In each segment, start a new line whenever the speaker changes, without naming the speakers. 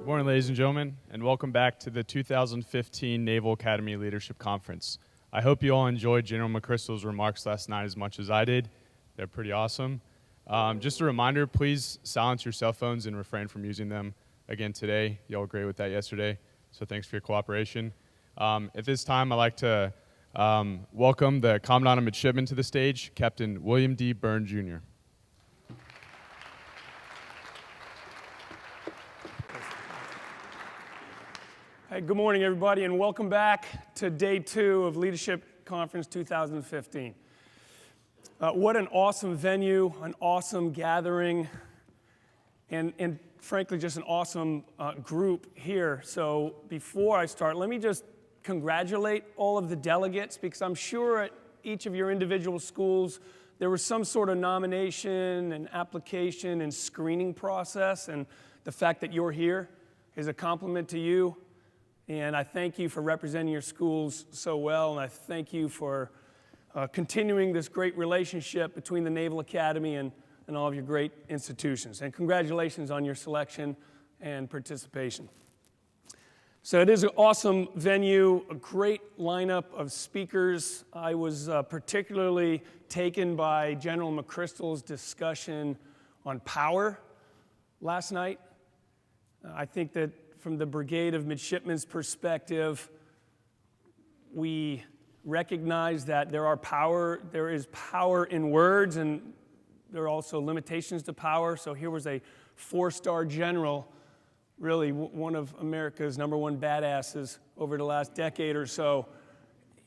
morning, ladies and gentlemen, and welcome back to the 2015 Naval Academy Leadership Conference. I hope you all enjoyed General McChrystal's remarks last night as much as I did. They're pretty awesome. Just a reminder, please silence your cell phones and refrain from using them again today. Y'all were great with that yesterday, so thanks for your cooperation. At this time, I'd like to welcome the Commandant of Midshipmen to the stage, Captain William D. Byrne, Jr.
Hey, good morning, everybody, and welcome back to Day 2 of Leadership Conference 2015. What an awesome venue, an awesome gathering, and frankly, just an awesome group here. So before I start, let me just congratulate all of the delegates, because I'm sure at each of your individual schools, there was some sort of nomination and application and screening process, and the fact that you're here is a compliment to you. And I thank you for representing your schools so well, and I thank you for continuing this great relationship between the Naval Academy and all of your great institutions. And congratulations on your selection and participation. So it is an awesome venue, a great lineup of speakers. I was particularly taken by General McChrystal's discussion on power last night. I think that from the Brigade of Midshipmen's perspective, we recognize that there is power in words, and there are also limitations to power. So here was a 4-star general, really one of America's #1 badasses over the last decade or so.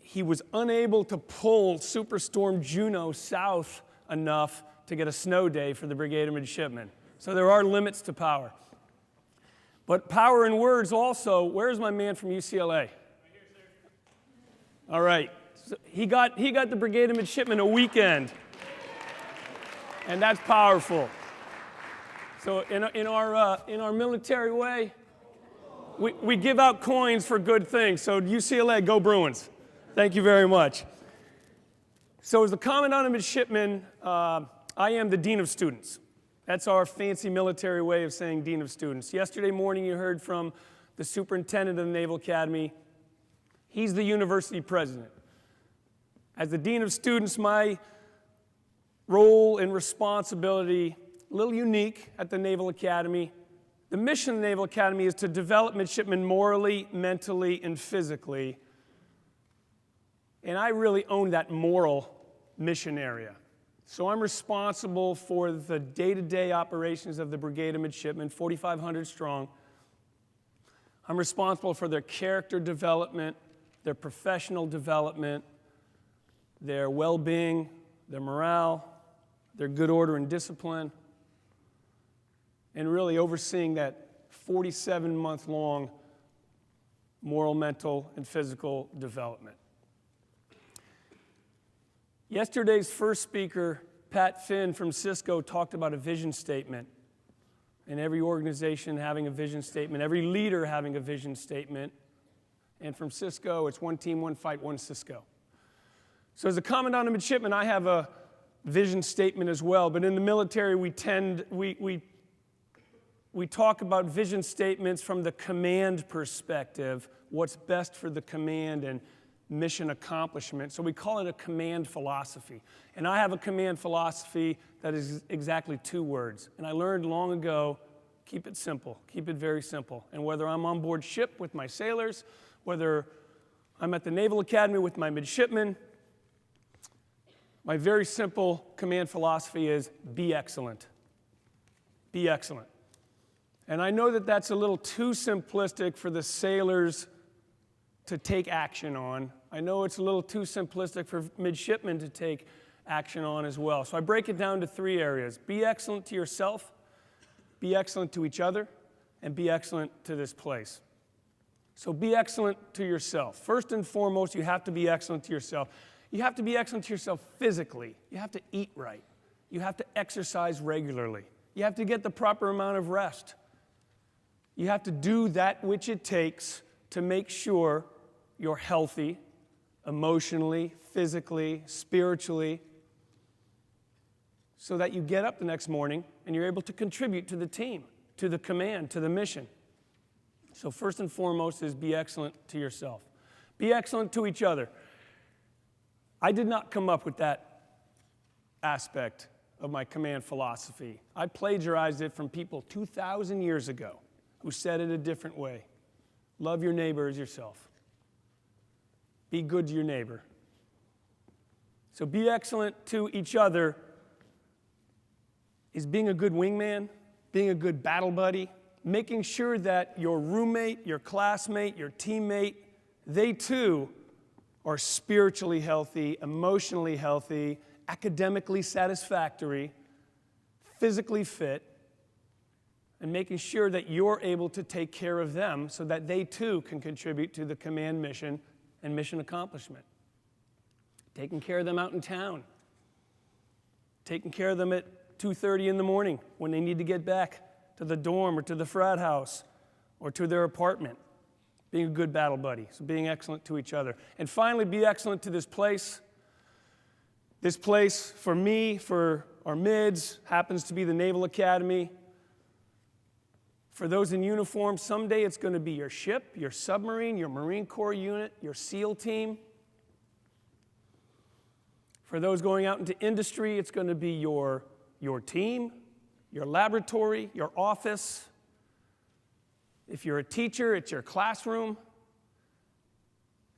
He was unable to pull Superstorm Juno south enough to get a snow day for the Brigade of Midshipmen. So there are limits to power. But power in words also. Where's my man from UCLA? Right here, sir. All right. So he got the Brigade of Midshipmen a weekend. And that's powerful. So in our military way, we give out coins for good things. So UCLA, go Bruins. Thank you very much. So as the Commandant of Midshipmen, I am the Dean of Students. That's our fancy military way of saying Dean of Students. Yesterday morning, you heard from the Superintendent of the Naval Academy. He's the university president. As the Dean of Students, my role and responsibility, a little unique at the Naval Academy. The mission of the Naval Academy is to develop midshipmen morally, mentally, and physically. And I really own that moral mission area. So I'm responsible for the day-to-day operations of the Brigade of Midshipmen, 4,500 strong. I'm responsible for their character development, their professional development, their well-being, their morale, their good order and discipline, and really overseeing that 47-month-long moral, mental, and physical development. Yesterday's first speaker, Pat Finn from Cisco, talked about a vision statement, and every organization having a vision statement, every leader having a vision statement. And from Cisco, it's one team, one fight, one Cisco. So as a Commandant of Midshipmen, I have a vision statement as well. But in the military, we talk about vision statements from the command perspective, what's best for the command and mission accomplishment. So we call it a command philosophy. And I have a command philosophy that is exactly 2 words. And I learned long ago, keep it simple, keep it very simple. And whether I'm on board ship with my sailors, whether I'm at the Naval Academy with my midshipmen, my very simple command philosophy is be excellent. Be excellent. And I know that that's a little too simplistic for the sailors to take action on. I know it's a little too simplistic for midshipmen to take action on as well. So I break it down to 3 areas. Be excellent to yourself, be excellent to each other, and be excellent to this place. So be excellent to yourself. First and foremost, you have to be excellent to yourself. You have to be excellent to yourself physically. You have to eat right. You have to exercise regularly. You have to get the proper amount of rest. You have to do that which it takes to make sure you're healthy, emotionally, physically, spiritually, so that you get up the next morning and you're able to contribute to the team, to the command, to the mission. So first and foremost is be excellent to yourself. Be excellent to each other. I did not come up with that aspect of my command philosophy. I plagiarized it from people 2,000 years ago who said it a different way. Love your neighbor as yourself. Be good to your neighbor. So be excellent to each other is being a good wingman, being a good battle buddy, making sure that your roommate, your classmate, your teammate, they too are spiritually healthy, emotionally healthy, academically satisfactory, physically fit, and making sure that you're able to take care of them so that they too can contribute to the command mission and mission accomplishment. Taking care of them out in town. Taking care of them at 2:30 in the morning when they need to get back to the dorm or to the frat house or to their apartment. Being a good battle buddy, so being excellent to each other. And finally, be excellent to this place. This place, for me, for our mids, happens to be the Naval Academy. For those in uniform, someday it's going to be your ship, your submarine, your Marine Corps unit, your SEAL team. For those going out into industry, it's going to be your team, your laboratory, your office. If you're a teacher, it's your classroom.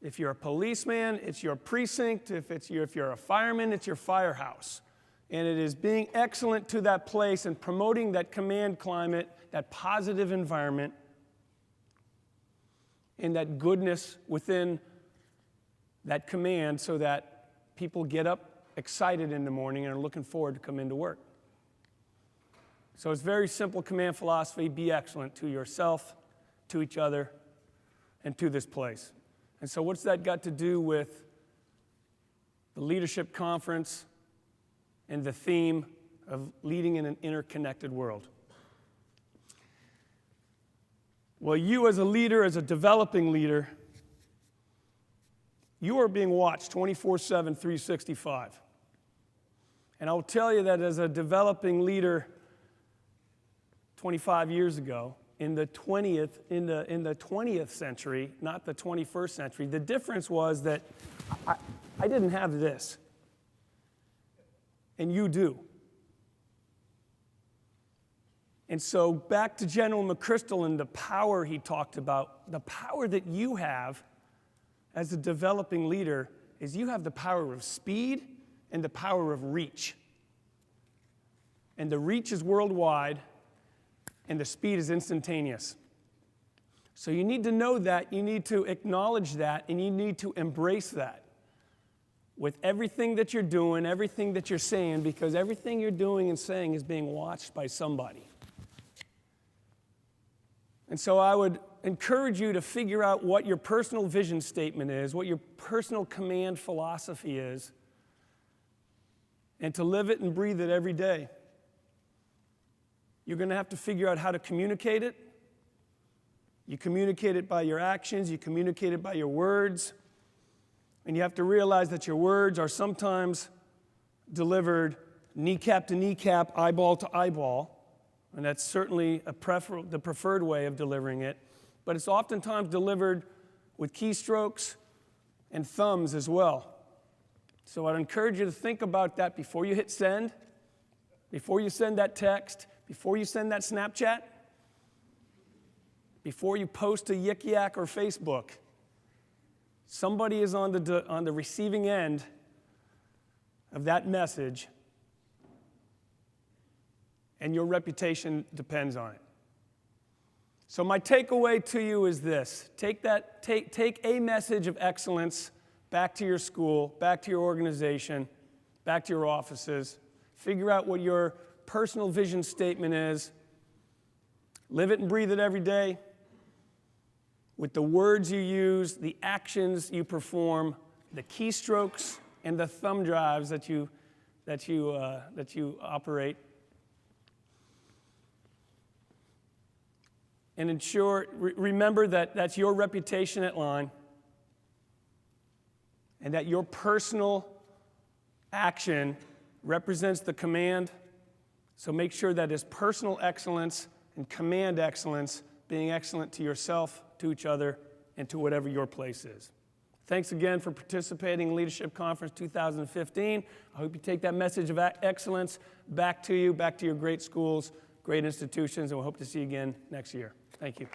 If you're a policeman, it's your precinct. If you're a fireman, it's your firehouse. And it is being excellent to that place and promoting that command climate, that positive environment, and that goodness within that command so that people get up excited in the morning and are looking forward to come into work. So it's very simple command philosophy. Be excellent to yourself, to each other, and to this place. And so what's that got to do with the leadership conference and the theme of leading in an interconnected world? Well, you as a leader, as a developing leader, you are being watched 24/7, 365. And I'll tell you that as a developing leader 25 years ago, in the 20th century, not the 21st century, the difference was that I didn't have this, and you do. And so back to General McChrystal and the power he talked about, the power that you have as a developing leader is you have the power of speed and the power of reach. And the reach is worldwide, and the speed is instantaneous. So you need to know that, you need to acknowledge that, and you need to embrace that with everything that you're doing, everything that you're saying, because everything you're doing and saying is being watched by somebody. And so I would encourage you to figure out what your personal vision statement is, what your personal command philosophy is, and to live it and breathe it every day. You're going to have to figure out how to communicate it. You communicate it by your actions, you communicate it by your words, and you have to realize that your words are sometimes delivered kneecap to kneecap, eyeball to eyeball, and that's certainly the preferred way of delivering it, but it's oftentimes delivered with keystrokes and thumbs as well. So I'd encourage you to think about that before you hit send, before you send that text, before you send that Snapchat, before you post to Yik Yak or Facebook. Somebody is on the receiving end of that message, and your reputation depends on it. So my takeaway to you is this. Take a message of excellence back to your school, back to your organization, back to your offices. Figure out what your personal vision statement is. Live it and breathe it every day with the words you use, the actions you perform, the keystrokes and the thumb drives that you operate. And ensure, remember that that's your reputation at line, and that your personal action represents the command. So make sure that his personal excellence and command excellence being excellent to yourself, to each other, and to whatever your place is. Thanks again for participating in Leadership Conference 2015. I hope you take that message of excellence back to you, back to your great schools, great institutions, and we'll hope to see you again next year. Thank you.